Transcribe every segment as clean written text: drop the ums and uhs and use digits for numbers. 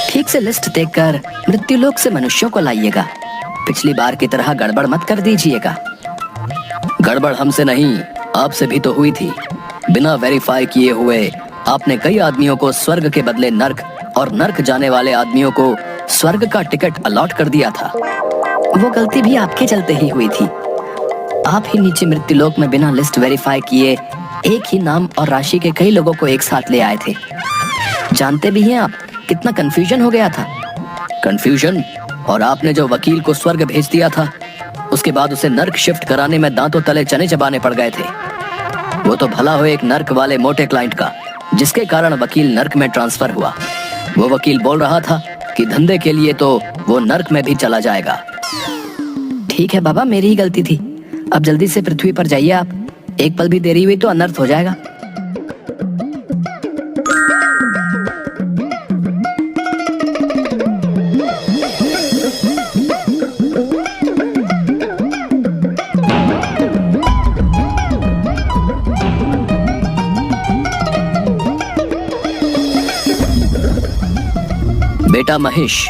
ठीक से लिस्ट देखकर मृत्युलोक से मनुष्यों को लाइएगा। पिछली बार की तरह गड़बड़ मत कर दीजिएगा। गड़बड़ हमसे नहीं, आपसे भी तो हुई थी। बिना वेरीफाई किए हुए आपने कई आदमियों को स्वर्ग के बदले नर्क और नर्क जाने वाले आदमियों को स्वर्ग का टिकट अलॉट कर दिया था। वो गलती भी आपके चलते ही हुई थी। आप ही नीचे मृत्युलोक में बिना लिस्ट वेरीफाई किए एक ही नाम और राशि के कई लोगों को एक साथ ले आए थे। जानते भी हैं आप कितना कंफ्यूजन हो गया था। कंफ्यूजन? और आपने जो वकील को स्वर्ग भेज दिया था, उसके बाद उसे नर्क शिफ्ट कराने में दांतों तले चने चबाने पड़ गए थे। वो तो भला हो एक नर्क वाले मोटे क्लाइंट का, जिसके कारण वकील नर्क में ट्रांसफर हुआ। वो वकील बोल रहा था कि धंधे के लिए तो वो नर्क में भी चला जाएगा। ठीक है बाबा, मेरी ही गलती थी। अब जल्दी से पृथ्वी पर जाइए आप। एक पल भी देरी हुई तो अनर्थ हो जाएगा। बेटा महेश,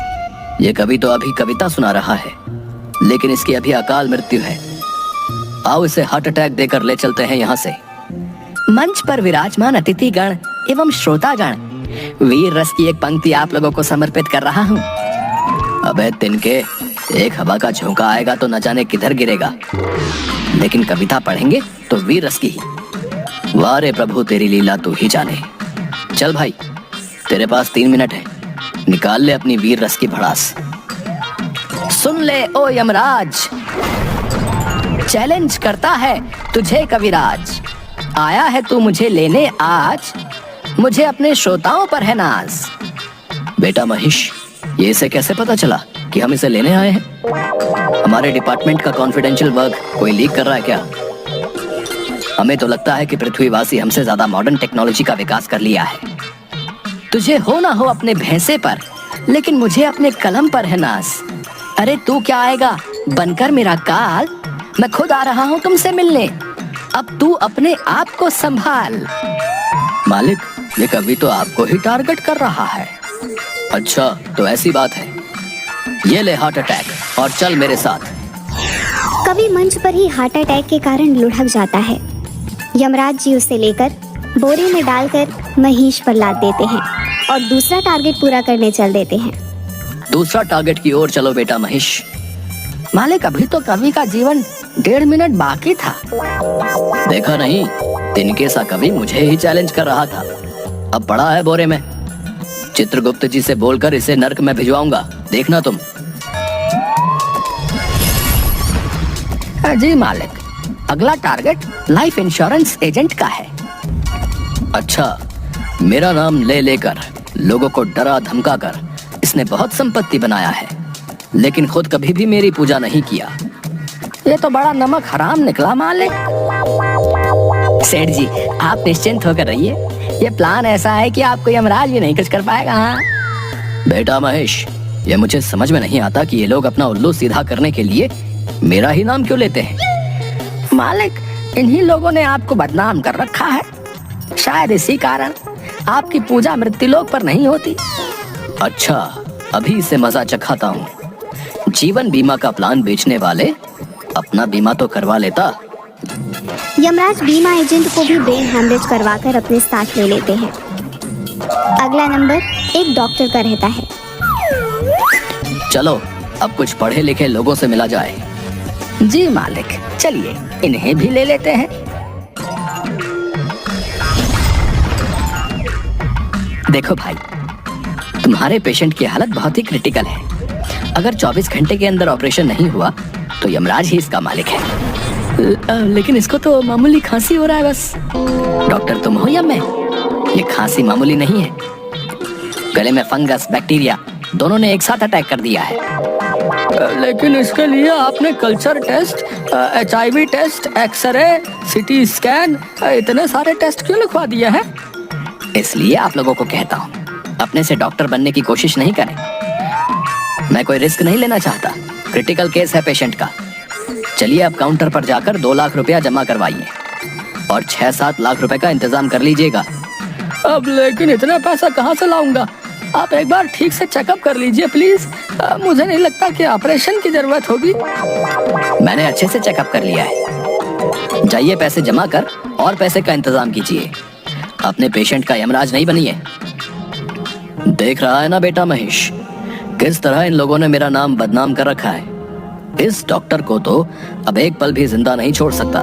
ये कवि तो अभी कविता सुना रहा है, लेकिन इसकी अभी अकाल मृत्यु है। आओ इसे हार्ट अटैक देकर ले चलते हैं यहाँ से। मंच पर विराजमान अतिथिगण एवं श्रोतागण, वीर रस की एक पंक्ति आप लोगों को समर्पित कर रहा हूँ। अबे तिनके, एक हवा का झोंका आएगा तो न जाने किधर गिरेगा, लेकिन कविता पढ़ेंगे तो वीर रस की ही। वाह रे प्रभु, तेरी लीला तू ही जाने। चल भाई, तेरे पास 3 मिनट है, निकाल ले अपनी वीर रस की भड़ास। सुन ले ओ यमराज, चैलेंज करता है तुझे कविराज। आया है तू मुझे लेने आज, मुझे अपने श्रोताओं पर है नाज। बेटा महेश, ये इसे कैसे पता चला कि हम इसे लेने आए हैं? हमारे डिपार्टमेंट का कॉन्फिडेंशियल वर्क कोई लीक कर रहा है क्या? हमें तो लगता है कि पृथ्वीवासी हमसे ज्यादा मॉडर्न टेक्नोलॉजी का विकास कर लिया है। तुझे हो ना हो अपने भैंसे पर, लेकिन मुझे अपने कलम पर है नाज। अरे तू क्या आएगा बनकर मेरा काल, मैं खुद आ रहा हूँ तुमसे मिलने। अब तू अपने आप को संभाल। मालिक, ये कवि तो आपको ही टारगेट कर रहा है। अच्छा तो ऐसी बात है, ये ले हार्ट अटैक और चल मेरे साथ। कवि मंच पर ही हार्ट अटैक के कारण लुढ़क जाता है। यमराज जी उसे लेकर बोरे में डालकर महेश पर लाद देते हैं और दूसरा टारगेट पूरा करने चल देते हैं। दूसरा टारगेट की ओर चलो बेटा महेश। मालिक, अभी तो कवि का जीवन 1.5 मिनट बाकी था। देखा नहीं, तिनके सा कवि मुझे ही चैलेंज कर रहा था। अब पड़ा है बोरे में। चित्रगुप्त जी से बोलकर इसे नर्क में भिजवाऊंगा, देखना तुम। जी मालिक, अगला टारगेट लाइफ इंश्योरेंस एजेंट का है। अच्छा, मेरा नाम ले लेकर लोगों को डरा धमका कर इसने बहुत संपत्ति बनाया है, लेकिन खुद कभी भी मेरी पूजा नहीं किया। ये तो बड़ा नमक हराम निकला मालिक। सेठ जी, आप निश्चिंत होकर रहिए। ये प्लान ऐसा है कि आपको यमराज भी नहीं कुछ कर पाएगा। हाँ बेटा महेश, ये मुझे समझ में नहीं आता कि ये लोग अपना उल्लू सीधा करने के लिए मेरा ही नाम क्यों लेते हैं। मालिक, इन्हीं लोगों ने आपको बदनाम कर रखा है। शायद इसी कारण आपकी पूजा मृत्युलोक पर नहीं होती। अच्छा, अभी इसे मजा चखाता हूँ। जीवन बीमा का प्लान बेचने वाले, अपना बीमा तो करवा लेता। यमराज बीमा एजेंट को भी ब्रेन हैमरेज करवाकर अपने साथ ले लेते हैं। अगला नंबर एक डॉक्टर का रहता है। चलो अब कुछ पढ़े लिखे लोगों से मिला जाए। जी मालिक, चलिए इन्हें भी ले लेते हैं। देखो भाई, तुम्हारे पेशेंट की हालत बहुत ही क्रिटिकल है। अगर 24 घंटे के अंदर ऑपरेशन नहीं हुआ तो यमराज ही इसका मालिक है। लेकिन इसको तो मामूली खांसी हो रहा है बस। डॉक्टर तुम हो या मैं? ये खांसी मामूली नहीं है। गले में फंगस, बैक्टीरिया दोनों ने एक साथ अटैक कर दिया है। लेकिन इसके लिए आपने culture test, HIV test, x-ray, CT scan, इतने सारे टेस्ट क्यों लिखवा दिए हैं? इसलिए आप लोगों को कहता हूँ, अपने से डॉक्टर बनने की कोशिश नहीं करें। मैं कोई रिस्क नहीं लेना चाहता। क्रिटिकल केस है पेशेंट का। चलिए अब काउंटर पर जाकर 2 लाख रुपया जमा करवाइए। और 6-7 लाख रुपए का इंतजाम कर लीजिएगा। अब लेकिन इतना पैसा कहाँ से लाऊंगा? आप एक बार ठीक से चेकअप कर लीजिए प्लीज। मुझे नहीं लगता कि ऑपरेशन की जरूरत होगी। मैंने अच्छे से चेकअप कर लिया है। जाइए पैसे जमा कर और पैसे का इंतजाम कीजिए। अपने पेशेंट का यमराज नहीं बनिए। देख रहा है ना बेटा महेश, किस तरह इन लोगों ने मेरा नाम बदनाम कर रखा है। इस डॉक्टर को तो अब एक पल भी जिंदा नहीं छोड़ सकता।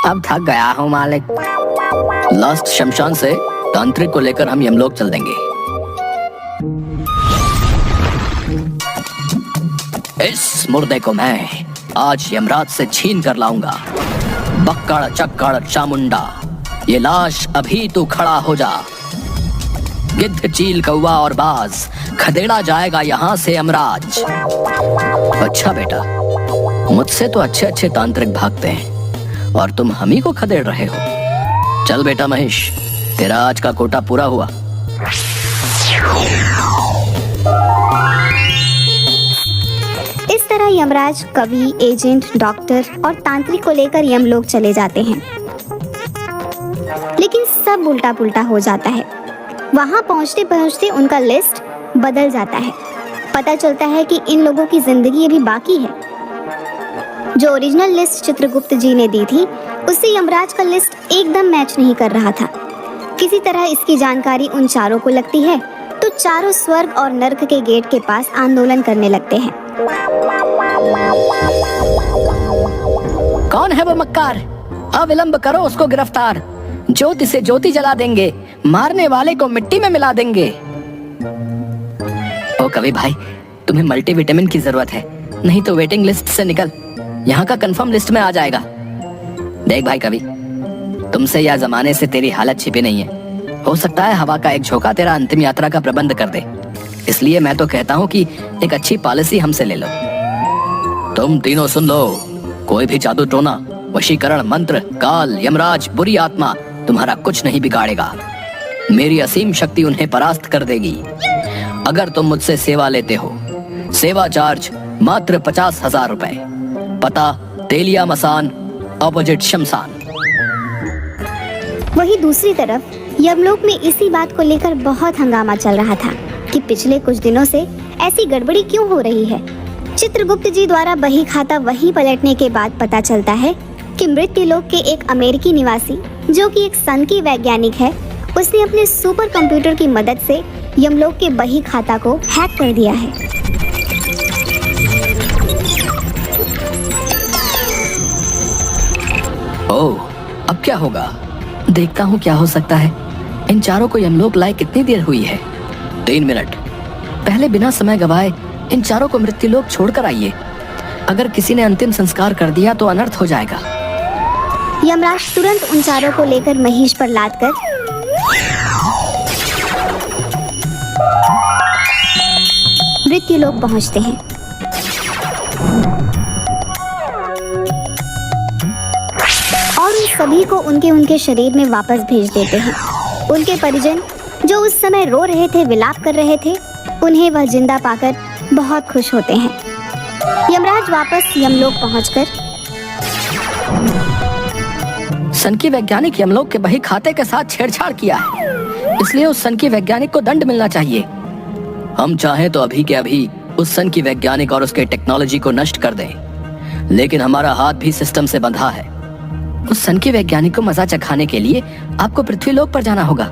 अब थक गया हूँ मालिक। लास्ट शमशान से तांत्रिक को लेकर हम यमलोक चल देंगे। इस मुर्दे को मैं आज यमराज से छीन कर लाऊंगा। बक्कड़ चक्कड़ चामुंडा, ये लाश अभी तू खड़ा हो जा। गिद्ध चील कौवा और बाज, खदेड़ा जाएगा यहाँ से यमराज। अच्छा बेटा, मुझसे तो अच्छे अच्छे तांत्रिक भागते हैं और तुम हम ही को खदेड़ रहे हो। चल बेटा महेश, तेरा आज का कोटा पूरा हुआ। इस तरह यमराज कवि, एजेंट, डॉक्टर और तांत्रिक को लेकर यमलोक चले जाते हैं। लेकिन सब उल्टा पुल्टा हो जाता है। वहां पहुंचते पहुंचते उनका लिस्ट बदल जाता है। पता चलता है कि इन लोगों की जिंदगी अभी बाकी है। जो ओरिजिनल लिस्ट चित्रगुप्त जी ने दी थी, उससे यमराज का लिस्ट एकदम मैच नहीं कर रहा था। किसी तरह इसकी जानकारी उन चारों को लगती है, तो चारों स्वर्ग और नर्क के गेट के पास आंदोलन करने लगते हैं। कौन है वो मक्कार? अविलंब करो उसको गिरफ्तार। ज्योति से ज्योति जला देंगे, मारने वाले को मिट्टी में मिला देंगे। ओ कवि भाई, तुम्हें मल्टीविटामिन की जरूरत है, नहीं तो वेटिंग लिस्ट से निकल। यहाँ का कंफर्म लिस्ट में आ जाएगा। देख भाई कवि, तुमसे या जमाने से तेरी हालत छिपी नहीं है। हो सकता है हवा का एक झोंका तेरा अंतिम यात्रा का प्रबंध कर दे। इसलिए मैं तो कहता हूँ कि एक अच्छी पॉलिसी हमसे ले लो। तुम तीनों सुन लो, कोई भी जादू टोना, वशीकरण मंत्र, काल, यमराज, बुरी आत्मा तुम्हारा कुछ नहीं बिगाड़ेगा। मेरी असीम शक्ति उन्हें परास्त कर देगी। अगर तुम मुझसे सेवा लेते हो, सेवा चार्ज मात्र 50,000 रुपए। पता तेलिया मसान, ऑपोजिट शमशान। वहीं दूसरी तरफ यमलोक में इसी बात को लेकर बहुत हंगामा चल रहा था कि पिछले कुछ दिनों से ऐसी गड़बड़ी क्यों हो रही है। चित्रगुप्त जी द्वारा बही खाता वहीं पलटने के बाद पता चलता है कि मृत्युलोक के एक अमेरिकी निवासी, जो कि एक सन की वैज्ञानिक है, उसने अपने सुपर कंप्यूटर की मदद से यमलोक के बही खाता को हैक कर दिया है। ओह, अब क्या होगा? देखता हूँ क्या हो सकता है। इन चारों को यमलोक लाए कितनी देर हुई है? 3 मिनट। पहले बिना समय गवाए इन चारों को मृत्युलोक छोड़कर आइए। अगर किसी ने अंतिम संस्कार कर दिया तो अनर्थ हो जाएगा। यमराज तुरंत उन चारों को लेकर महिष पर लाद कर मृत्युलोक पहुंचते हैं। और उन सभी को उनके शरीर में वापस भेज देते हैं। उनके परिजन, जो उस समय रो रहे थे, विलाप कर रहे थे, उन्हें वह जिंदा पाकर बहुत खुश होते हैं। यमराज वापस यमलोक पहुंचकर सन की वैज्ञानिक यमलोक के बही खाते के साथ छेड़छाड़ किया है, इसलिए उस सन की वैज्ञानिक को दंड मिलना चाहिए। हम चाहें तो अभी के अभी उस सन की वैज्ञानिक और उसके टेक्नोलॉजी को नष्ट कर दें, लेकिन हमारा हाथ भी सिस्टम से बंधा है। उस सन की वैज्ञानिक को मजा चखाने के लिए आपको पृथ्वीलोक पर जाना होगा।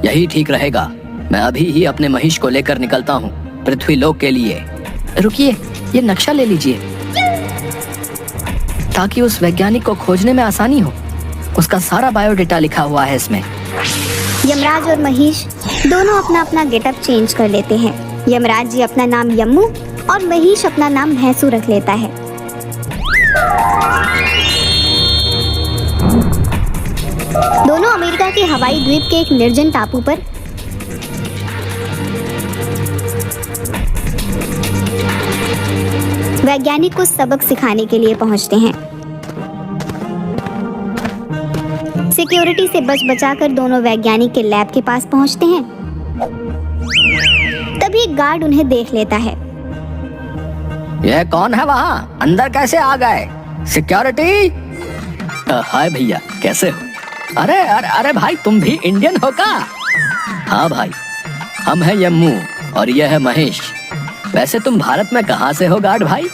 यही ठीक रहेगा। मैं अभी ही अपने महिष को लेकर निकलता हूँ पृथ्वीलोक के लिए। रुकिए, ये नक्शा ले लीजिए ताकि उस वैज्ञानिक को खोजने में आसानी हो। उसका सारा बायोडेटा लिखा हुआ है इसमें। यमराज और महिष दोनों अपना अपना गेटअप चेंज कर लेते हैं। यमराज जी अपना नाम यम्मू और महिष अपना नाम भैंसू रख लेता है। दोनों अमेरिका के हवाई द्वीप के एक निर्जन टापू पर वैज्ञानिक को सबक सिखाने के लिए पहुंचते हैं। सिक्योरिटी से बच बचाकर दोनों वैज्ञानिक के लैब के पास पहुंचते हैं। तभी तभी एक गार्ड उन्हें देख लेता है। यह कौन है वहाँ? अंदर कैसे आ गए? सिक्योरिटी! हाय भैया, कैसे हो? अरे अरे अरे भाई, तुम भी इंडियन हो का? हाँ भाई, हम हैं यम्मू और यह है महेश। वैसे तुम भारत में कहाँ से हो गार्ड भाई?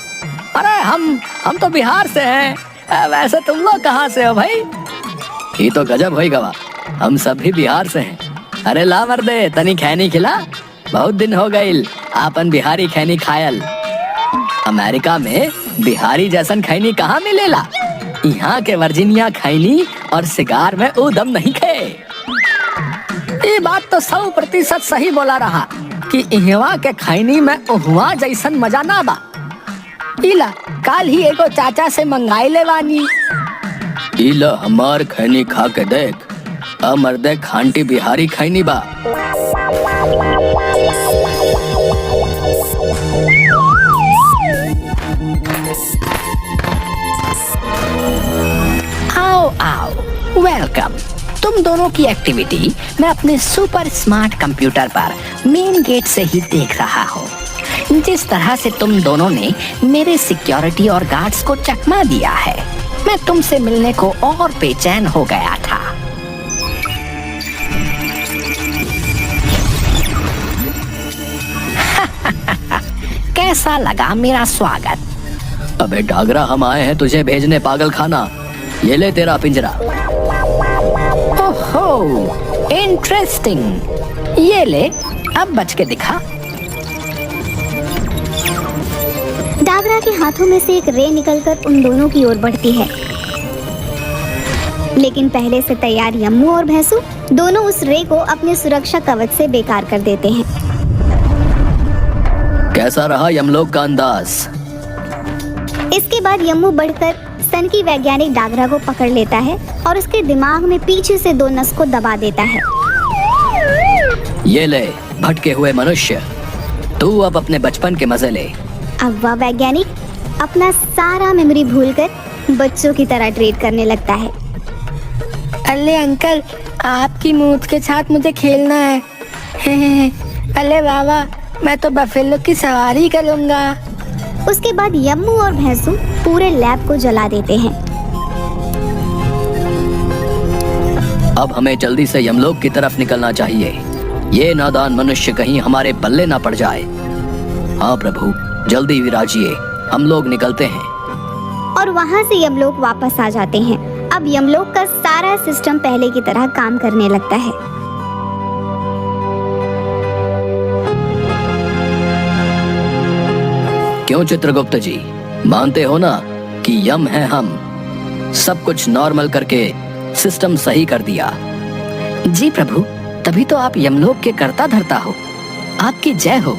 अरे हम तो बिहार से हैं। वैसे तुम लोग कहाँ से हो भाई? ये तो गजब होई गवा, हम सब भी बिहार से हैं। अरे ला मर्दे, तनी खैनी खिला। बहुत दिन हो गईल आपन बिहारी खैनी खायल। अमेरिका में बिहारी जैसन खैनी कहाँ मिलेला? यहाँ के वर्जीनिया खैनी और सिगार में उदम नहीं खे। ये बात तो 100% सही बोला रहा कि इहवा के खैनी में उहवा जैसन मजा ना बा। इला काल ही एगो चाचा से मंगाई ले वानी। इला हमार खैनी खा के देख, मर्दे खांटी बिहारी खैनी बा। आओ आओ, वेलकम। तुम दोनों की एक्टिविटी मैं अपने सुपर स्मार्ट कंप्यूटर पर मेन गेट से ही देख रहा हूँ। जिस तरह से तुम दोनों ने मेरे सिक्योरिटी और गार्ड्स को चकमा दिया है, मैं तुमसे मिलने को और बेचैन हो गया था। कैसा लगा मेरा स्वागत? अबे डागरा, हम आए हैं तुझे भेजने पागल खाना। ये ले तेरा पिंजरा। ओहो, इंटरेस्टिंग। ये ले, अब बच के दिखा। डागरा के हाथों में से एक रे निकलकर उन दोनों की ओर बढ़ती है, लेकिन पहले से तैयार यम्मू और भैंसू दोनों उस रे को अपने सुरक्षा कवच से बेकार कर देते हैं। कैसा रहा यमलोक का अंदाज? इसके बाद यम्मू बढ़कर सन की वैज्ञानिक डागरा को पकड़ लेता है और उसके दिमाग में पीछे से 2 नस को दबा देता है। ये ले भटके हुए मनुष्य, तू अब अपने बचपन के मजे ले। अब वह वैज्ञानिक अपना सारा मेमोरी भूलकर बच्चों की तरह ट्रीट करने लगता है। अरे अंकल, आपकी मूठ के साथ मुझे खेलना है। अरे बाबा, मैं तो बफेलो की सवारी करूंगा। उसके बाद यम्मू और भैंसू पूरे लैब को जला देते हैं। अब हमें जल्दी से यमलोक की तरफ निकलना चाहिए। ये नादान मनुष्य कहीं हमारे पल्ले ना पड़ जाए। हाँ प्रभु, जल्दी विराजिए, हम लोग निकलते हैं। और वहाँ से यमलोक वापस आ जाते हैं। अब यमलोक का सारा सिस्टम पहले की तरह काम करने लगता है। क्यों चित्रगुप्त जी, मानते हो ना कि यम है हम? सब कुछ नॉर्मल करके सिस्टम सही कर दिया। जी प्रभु, तभी तो आप यमलोक के कर्ता धर्ता हो। आपकी जय हो।